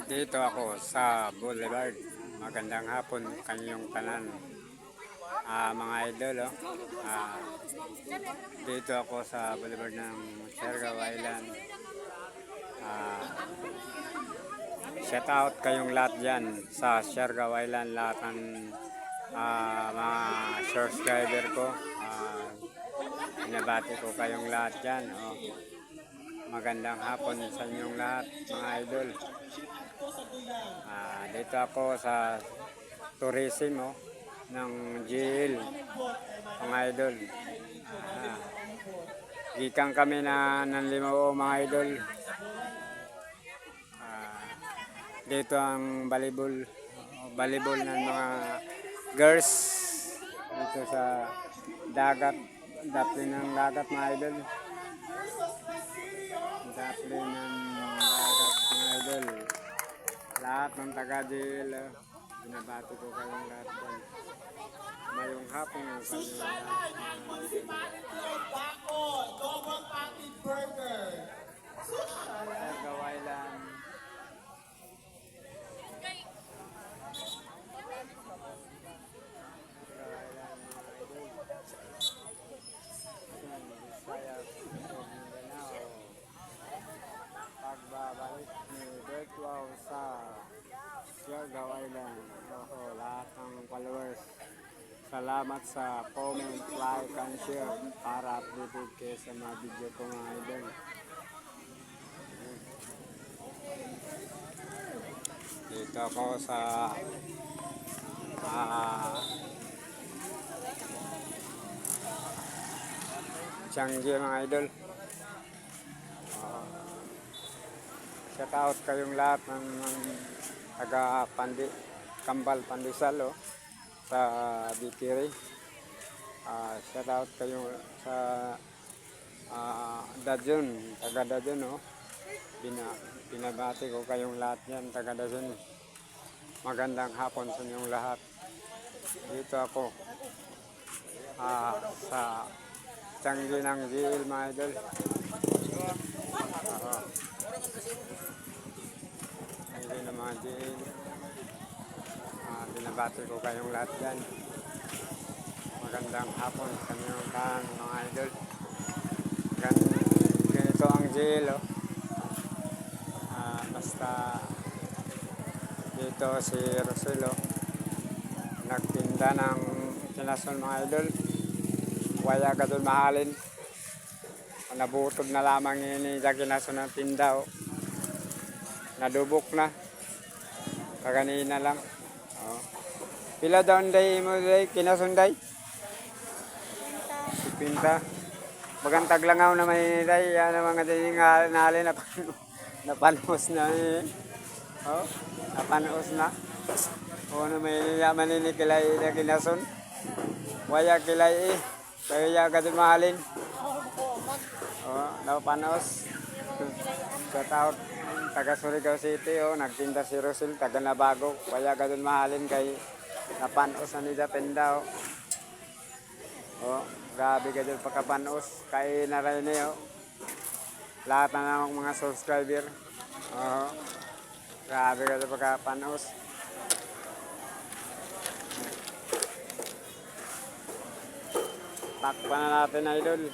Dito ako sa Boulevard. Magandang hapon kanyang tanan. Mga idol, oh. Ah, dito ako sa Boulevard ng Siargao Island. Ah, Shout out kayong lahat dyan sa Siargao Island. Lahat ng mga subscriber ko. Binabati ko kayong lahat dyan. Oh. Magandang hapon sa inyong lahat, mga idol. Dito ako sa tourism ng GL, mga idol. Gikan kami na ng Limao, mga idol. Dito ang volleyball ng mga girls dito sa dagat, daplin ng dagat, mga idol. Daplin ng dagat, mga idol. Lahat ng taga-GL, binabati ko kayong lahat doon. Mayong hapon ang Siargao Island. Pagbabalik ni Bertwao sa Siargao Island. Lahat ng followers, salamat sa comment, like, and share para updated kayo sa mga video ko, mga idol. Dito ako sa Changi, mga idol. Shout out kayong lahat ng taga Kambal Pandesal, sa Bikiri. Shout out kayo sa Dajon, taga Dajon. Binabati ko kayong lahat yan, taga Dajon. Magandang hapon sa inyong lahat. Dito ako sa Changi ng GL, mga idol. Hindi na mga GL. Binabati ko kayong lahat dyan. Magandang hapon sa inyong lahat, mga idol. Ganito ang GL, basta dito si Roselo nagtinda ng kinason, mga idol. Waya ka doon mahalin. Nabutog na lamang ini sa kinason ng tinda. Nadubok na. Kaganina lang. Pila daw day mo day kinason day? Pinta. Bagantag langaw na may day. Yan ang mga day nga nahalin na napanos na napanos na. Ano may yaman ini kilay na kinason. Waya kilay kaya ka doon mahalin. Napanos. Shout out taga Surigao City, nagtinda si Rosel, taga Nabago. Kaya ka doon mahalin kay napanos na nila tenda. Grabe ka doon pagkapanos. Kay naray niyo. Lahat na ng mga subscriber. Grabe ka doon pagkapanos. Takpan na natin, idol.